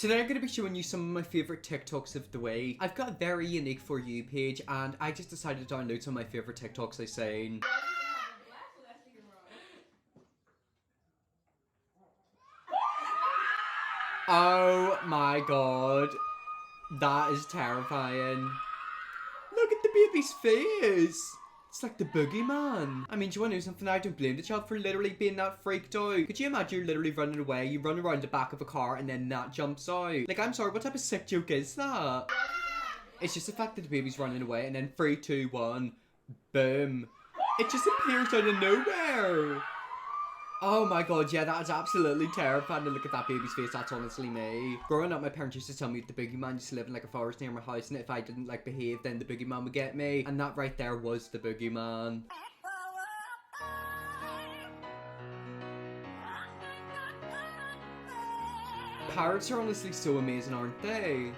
Today I'm going to be showing you some of my favourite TikToks of the week. I've got a very unique For You page and I just decided to download some of my favourite TikToks I've seen. Oh my god. That is terrifying. Look at the baby's face. It's like the boogeyman. I mean, do you want to know something? I don't blame the child for literally being that freaked out. Could you imagine you're literally running away, you run around the back of a car and then that jumps out? Like, I'm sorry, what type of sick joke is that? It's just the fact that the baby's running away and then 3, 2, 1, boom. It just appears out of nowhere. Oh my god, yeah, that is absolutely terrifying to look at that baby's face. That's honestly me. Growing up, my parents used to tell me the boogeyman used to live in like a forest near my house, and if I didn't like behave, then the boogeyman would get me. And that right there was the boogeyman. Parrots are honestly so amazing, aren't they?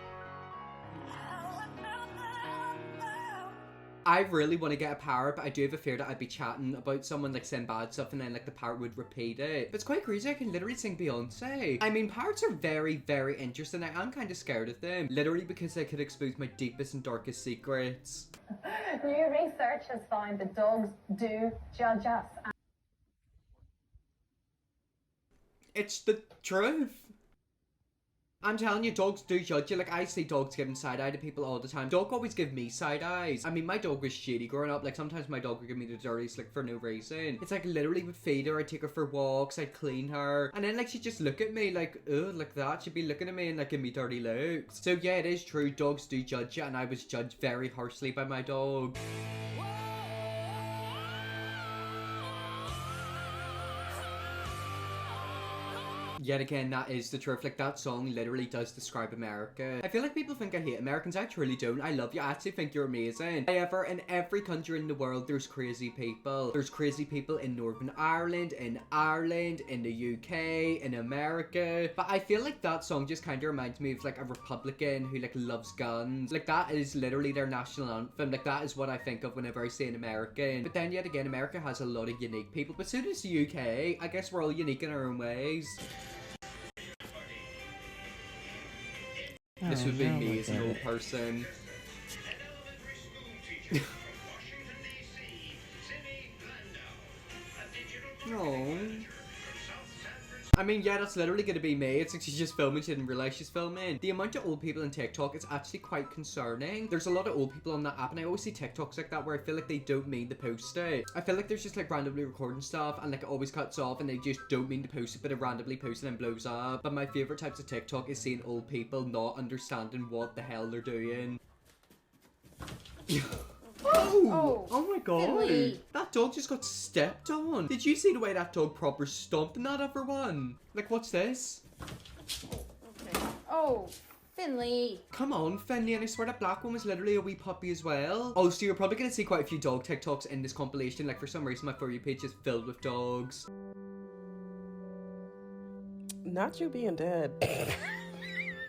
I really want to get a parrot, but I do have a fear that I'd be chatting about someone, like saying bad stuff, and then like the parrot would repeat it. But it's quite crazy, I can literally sing Beyonce. I mean, parrots are very, very interesting. I am kind of scared of them. Literally because they could expose my deepest and darkest secrets. New research has found that dogs do judge us. It's the truth. I'm telling you, dogs do judge you. Like, I see dogs giving side-eye to people all the time. Dog always give me side-eyes. I mean, my dog was shitty growing up. Like, sometimes my dog would give me the dirtiest, like, for no reason. It's like, literally would feed her, I'd take her for walks, I'd clean her. And then, like, she'd just look at me like, ugh, like that. She'd be looking at me and, like, give me dirty looks. So, yeah, it is true. Dogs do judge you, and I was judged very harshly by my dog. Yet again, that is the truth. Like, that song literally does describe America. I feel like people think I hate Americans. I truly don't. I love you. I actually think you're amazing. However, in every country in the world, there's crazy people. There's crazy people in Northern Ireland, in the UK, in America. But I feel like that song just kind of reminds me of like a Republican who like loves guns. Like, that is literally their national anthem. Like, that is what I think of whenever I say an American. But then yet again, America has a lot of unique people. But so does the UK. I guess we're all unique in our own ways. This would be me as an old person. No. I mean, yeah, that's literally gonna be me. It's like she's just filming, she didn't realize she's filming. The amount of old people in TikTok is actually quite concerning. There's a lot of old people on that app, and I always see TikToks like that where I feel like they don't mean to post it. I feel like there's just like randomly recording stuff, and like it always cuts off, and they just don't mean to post it, but it randomly posts it and blows up. But my favorite types of TikTok is seeing old people not understanding what the hell they're doing. Oh my god. Silly. That dog just got stepped on. Did you see the way that dog proper stomped on that other one? Like, what's this? Okay. Oh, Finley. Come on, Finley, and I swear that black one was literally a wee puppy as well. Oh, so you're probably gonna see quite a few dog TikToks in this compilation. Like, for some reason, my For You page is filled with dogs. Not you being dead.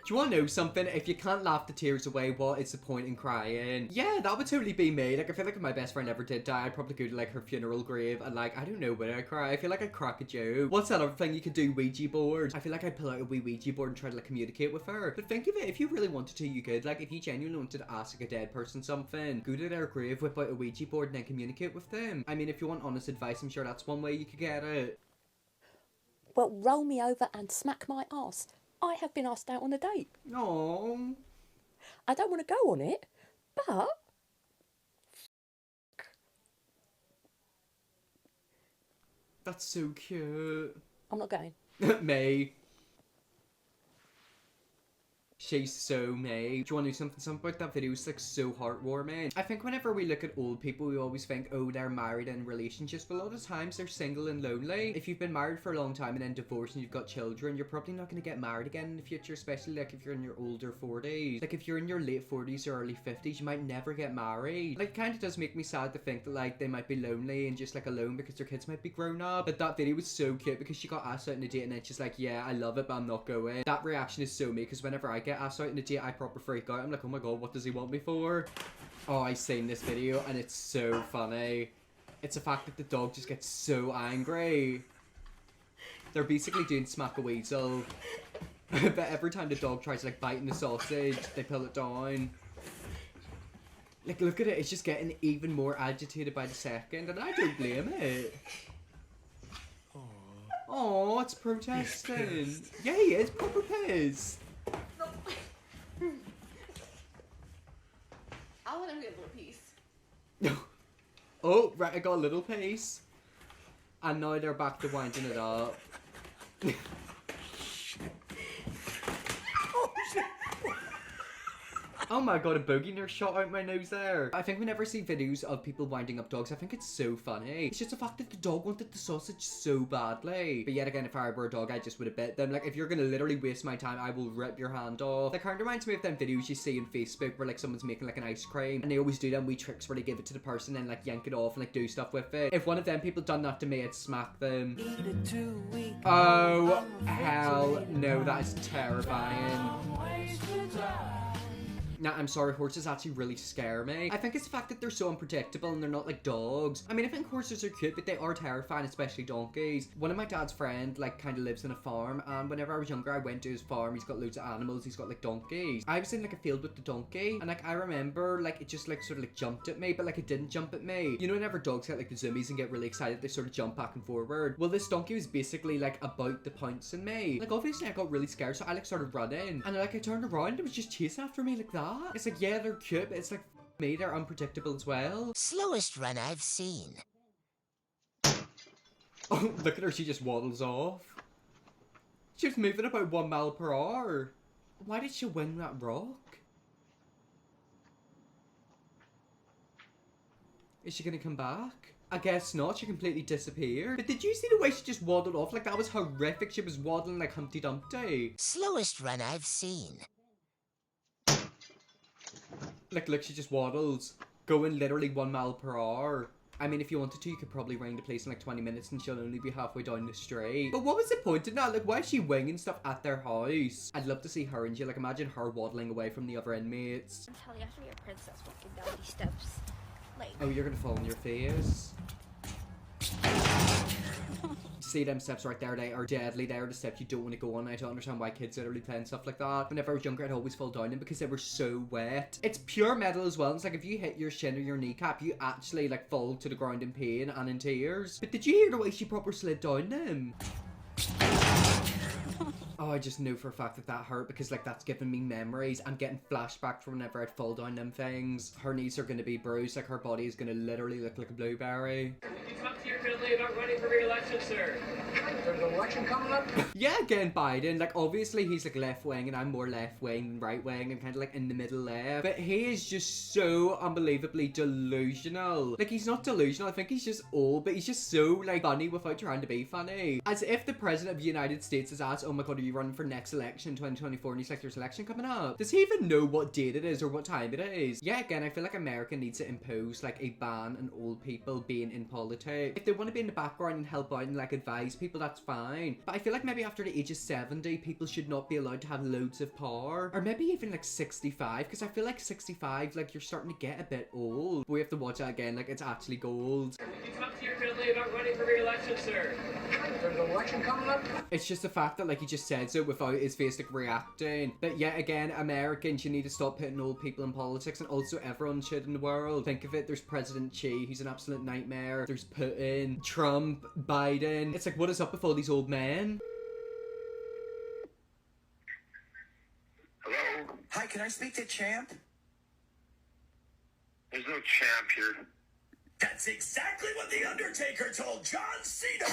Do you want to know something? If you can't laugh the tears away, what is the point in crying? Yeah, that would totally be me. Like, I feel like if my best friend ever did die, I'd probably go to, like, her funeral grave and, like, I don't know, would I cry? I feel like I'd crack a joke. What's that other thing you could do? Ouija board. I feel like I'd pull out a wee Ouija board and try to, like, communicate with her. But think of it, if you really wanted to, you could. Like, if you genuinely wanted to ask like, a dead person something, go to their grave, whip out a Ouija board, and then communicate with them. I mean, if you want honest advice, I'm sure that's one way you could get it. Well, roll me over and smack my ass. I have been asked out on a date. Aww. I don't want to go on it, but... That's so cute. I'm not going. May. She's so May. Do you want to know something about that video? It's like so heartwarming. I think whenever we look at old people, we always think, oh, they're married and in relationships, but a lot of times they're single and lonely. If you've been married for a long time and then divorced and you've got children, you're probably not going to get married again in the future, especially like if you're in your older 40s. Like if you're in your late 40s or early 50s, you might never get married. Like, it kind of does make me sad to think that like they might be lonely and just like alone because their kids might be grown up. But that video was so cute because she got asked out on a date and then she's like, yeah, I love it, but I'm not going. That reaction is so me, because whenever I get asked out on a date, I proper freak out. I'm like, oh my god, what does he want me for? Oh, I seen this video and it's so funny. It's the fact that the dog just gets so angry. They're basically doing Smack a Weasel. But every time the dog tries to like bite in the sausage, they pull it down. Like, look at it, it's just getting even more agitated by the second, and I don't blame it. Oh, it's protesting. Yeah, he is proper pissed. I'll let him get a little piece. Oh, right, I got a little piece. And now they're back to winding it up. Oh my god, a bogey nurse shot out my nose there. I think whenever I see videos of people winding up dogs, I think it's so funny. It's just the fact that the dog wanted the sausage so badly. But yet again, if I were a dog, I just would have bit them. Like, if you're gonna literally waste my time, I will rip your hand off. That kind of reminds me of them videos you see on Facebook where like someone's making like an ice cream and they always do them wee tricks where they give it to the person and like yank it off and like do stuff with it. If one of them people done that to me, I'd smack them. Oh, hell no, that is terrifying. Nah, I'm sorry, horses actually really scare me. I think it's the fact that they're so unpredictable and they're not like dogs. I mean, I think horses are cute, but they are terrifying, especially donkeys. One of my dad's friend, like, kind of lives in a farm, and whenever I was younger, I went to his farm. He's got loads of animals. He's got, like, donkeys. I was in, like, a field with the donkey, and, like, I remember, like, it just, like, sort of, like, jumped at me, but, like, it didn't jump at me. You know, whenever dogs get, like, the zoomies and get really excited, they sort of jump back and forward. Well, this donkey was basically, like, about to pounce on me. Like, obviously, I got really scared, so I, like, started running, and, like, I turned around, and it was just chasing after me like that. It's like, yeah, they're cute, but it's like, me, they're unpredictable as well. Slowest run I've seen. Oh, look at her, she just waddles off. She was moving about 1 mile per hour. Why did she wing that rock? Is she gonna come back? I guess not, she completely disappeared. But did you see the way she just waddled off? Like, that was horrific. She was waddling like Humpty Dumpty. Slowest run I've seen. Like, look, she just waddles. Going literally 1 mile per hour. I mean, if you wanted to, you could probably ring the place in like 20 minutes and she'll only be halfway down the street. But what was the point of that? Like, why is she winging stuff at their house? I'd love to see her in jail. Like, imagine her waddling away from the other inmates. I'm telling you, I have to be a princess walking down these steps. Like, Oh, you're gonna fall on your face. See them steps right there, they are deadly. They are the steps you don't want to go on. I don't understand why kids literally playing stuff like that. Whenever I was younger, I'd always fall down them because they were so wet. It's pure metal as well. It's like if you hit your shin or your kneecap, you actually like fall to the ground in pain and in tears. But did you hear the way she proper slid down them? Oh, I just know for a fact that that hurt because like that's giving me memories. I'm getting flashbacks from whenever I'd fall down them things. Her knees are going to be bruised. Like her body is going to literally look like a blueberry. Can you talk to your family about running for re-election, sir? There's an election coming up? Yeah, again, Biden. Like, obviously, he's like left wing, and I'm more left wing than right wing. I'm kind of like in the middle left. But he is just so unbelievably delusional. Like, he's not delusional. I think he's just old, but he's just so like funny without trying to be funny. As if the president of the United States is asked, "Oh my god, are you running for next election, 2024?" And he's like, "There's an election coming up." Does he even know what date it is or what time it is? Yeah, again, I feel like America needs to impose like a ban on old people being in politics. If they want to be in the background and help out and like advise people, that's fine. But I feel like maybe after the age of 70, people should not be allowed to have loads of power. Or maybe even like 65, because I feel like 65, like you're starting to get a bit old. But we have to watch that again, like it's actually gold. Can you talk to your family about running for re-election, sir? There's an election coming up? It's just the fact that like he just said so without his face like reacting. But yet again, Americans, you need to stop putting old people in politics, and also everyone should in the world. Think of it, there's President Xi, he's an absolute nightmare. There's Putin, Trump, Biden. It's like, what is up with all these old men? Hello? Hi, can I speak to Champ? There's no champ here. That's exactly what The Undertaker told John Cena!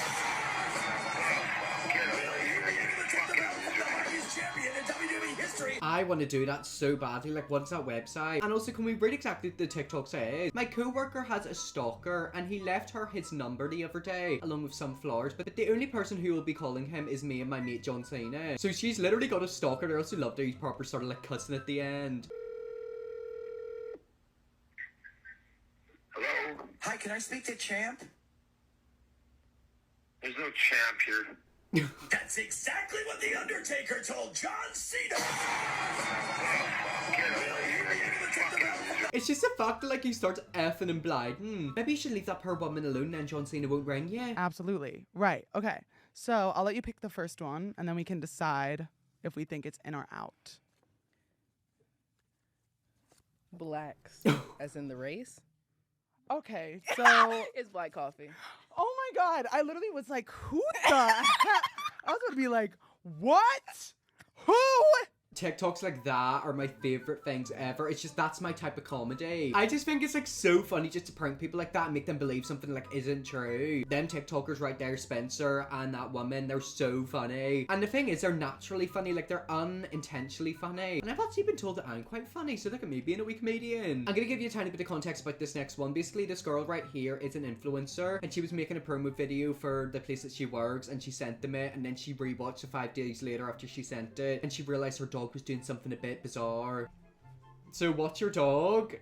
I want to do that so badly. Like, what's that website? And also, can we read exactly what the TikTok says? My co-worker has a stalker, and he left her his number the other day, along with some flowers, but the only person who will be calling him is me and my mate John Cena. So she's literally got a stalker. I also loved how he's proper sort of like cussing at the end. Hello? Hi, can I speak to Champ? There's no champ here. That's exactly what The Undertaker told John Cena! It's just the fact that like he starts effing and blinding. Maybe you should leave that poor woman alone, then John Cena won't ring you. Absolutely. Right. Okay. So I'll let you pick the first one, and then we can decide if we think it's in or out. Blacks, as in the race. Okay, so It's black coffee. oh my God, I literally was like, who the heck? I was gonna be like, what? Who? TikToks like that are my favorite things ever. It's just, that's my type of comedy. I just think it's like so funny just to prank people like that and make them believe something like isn't true. Them TikTokers right there, Spencer and that woman, they're so funny. And the thing is, they're naturally funny, like they're unintentionally funny. And I've actually been told that I'm quite funny, so look at me being a wee comedian. I'm gonna give you a tiny bit of context about this next one. Basically, this girl right here is an influencer, and she was making a promo video for the place that she works, and she sent them it, and then she rewatched it 5 days later after she sent it, and she realized her dog was doing something a bit bizarre. So what's your dog?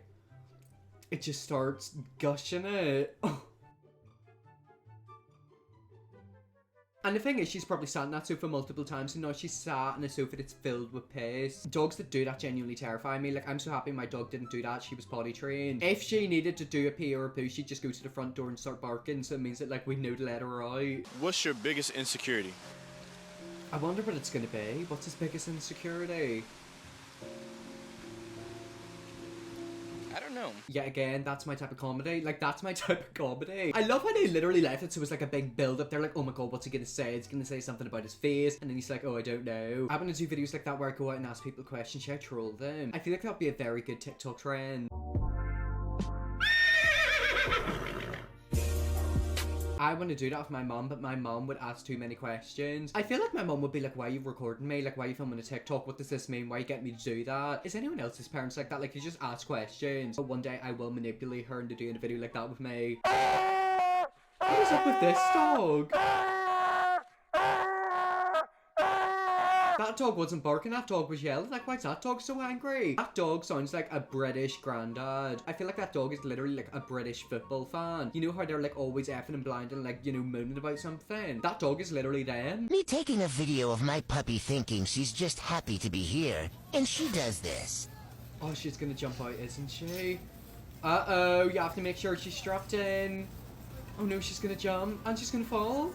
It just starts gushing it. And the thing is, she's probably sat in that sofa multiple times, and now she's sat in a sofa that's filled with piss. Dogs that do that genuinely terrify me. Like, I'm so happy my dog didn't do that. She was potty trained. If she needed to do a pee or a poo, she'd just go to the front door and start barking, so it means that, like, we know to let her out. What's your biggest insecurity? I wonder what it's gonna be. What's his biggest insecurity? I don't know. Yet again, that's my type of comedy. Like, that's my type of comedy. I love how they literally left it so it was like a big build up. They're like, oh my god, what's he gonna say? He's gonna say something about his face. And then he's like, oh, I don't know. I want to do videos like that where I go out and ask people questions. Should I troll them? I feel like that'd be a very good TikTok trend. I want to do that with my mom, but my mom would ask too many questions. I feel like my mom would be like, why are you recording me? Like, why are you filming a TikTok? What does this mean? Why are you getting me to do that? Is anyone else's parents like that? Like, you just ask questions. But one day I will manipulate her into doing a video like that with me. What is up with this dog? That dog wasn't barking, that dog was yelling. Like, why is that dog so angry? That dog sounds like a British granddad. I feel like that dog is literally like a British football fan. You know how they're like always effing and blind and like, you know, moaning about something? That dog is literally them. Me taking a video of my puppy thinking she's just happy to be here, and she does this. Oh, she's gonna jump out, isn't she? Uh-oh, you have to make sure she's strapped in. Oh no, she's gonna jump and she's gonna fall.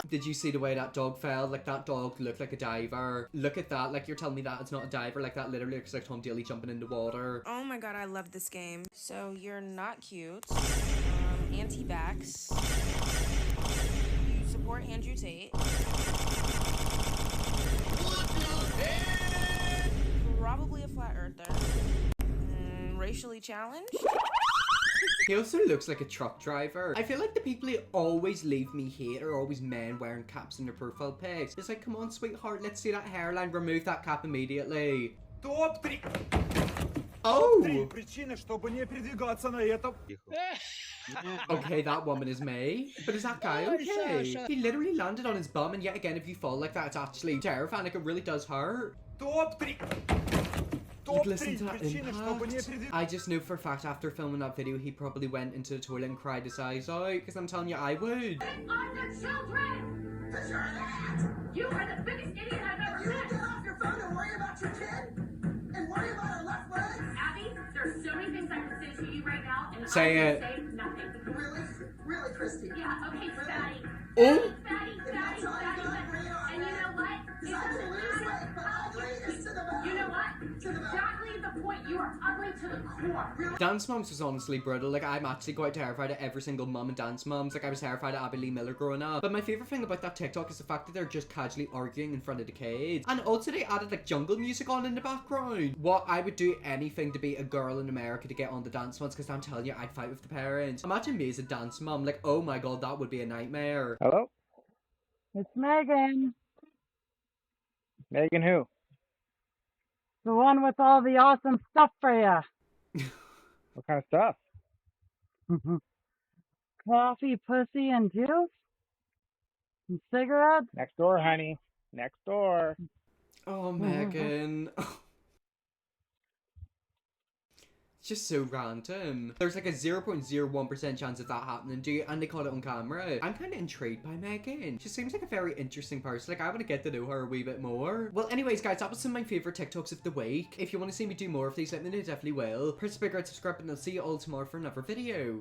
Did you see the way that dog fell? Like, that dog looked like a diver. Look at that. Like, you're telling me that it's not a diver? Like, that literally looks like Tom Daly jumping in the water. Oh my god, I love this game. So, you're not cute. Anti-vax. You support Andrew Tate. Probably a flat earther. Racially challenged. He also looks like a truck driver. I feel like the people who always leave me hate are always men wearing caps in their profile pics. It's like, come on, sweetheart, let's see that hairline. Remove that cap immediately. Топ 3. Oh! 3 причины, чтобы не передвигаться на этом. Okay, that woman is me. But is that guy okay? He literally landed on his bum, and yet again, if you fall like that, it's actually terrifying. Like, it really does hurt. Топ 3. You'd listen to that impact. I just know for a fact after filming that video, he probably went into the toilet and cried his eyes out. Because I'm telling you, I would. On the children! Because you're an ass! You are the biggest idiot I've ever met! Get off your phone and worry about your kid? And worry about her left leg? Abby, there's so many things I could say to you right now, and Say I it. can say nothing. Really? Really, Christy? Yeah, okay, Fatty. Oh! Fatty. And you know what? Because I can lose weight, but ugly is to the back. You know what? To the back. Exactly the point. You are ugly to the core. Dance Moms was honestly brutal. Like, I'm actually quite terrified of every single mum and Dance Moms. Like, I was terrified of Abby Lee Miller growing up. But my favourite thing about that TikTok is the fact that they're just casually arguing in front of the kids. And also they added like jungle music on in the background. What, I would do anything to be a girl in America to get on the Dance Moms, because I'm telling you, I'd fight with the parents. Imagine me as a Dance Mom. Like, oh my god, that would be a nightmare. Hello? It's Megan. Megan who? The one with all the awesome stuff for you. What kind of stuff? Coffee, pussy, and juice? And cigarettes? Next door, honey. Next door. Oh, Megan. It's just so random. There's like a 0.01% chance of that happening, and they caught it on camera. I'm kind of intrigued by Megan. She seems like a very interesting person. Like, I want to get to know her a wee bit more. Well, anyways, guys, that was some of my favorite TikToks of the week. If you want to see me do more of these, let me know, definitely will. Press the big red subscribe button, and I'll see you all tomorrow for another video.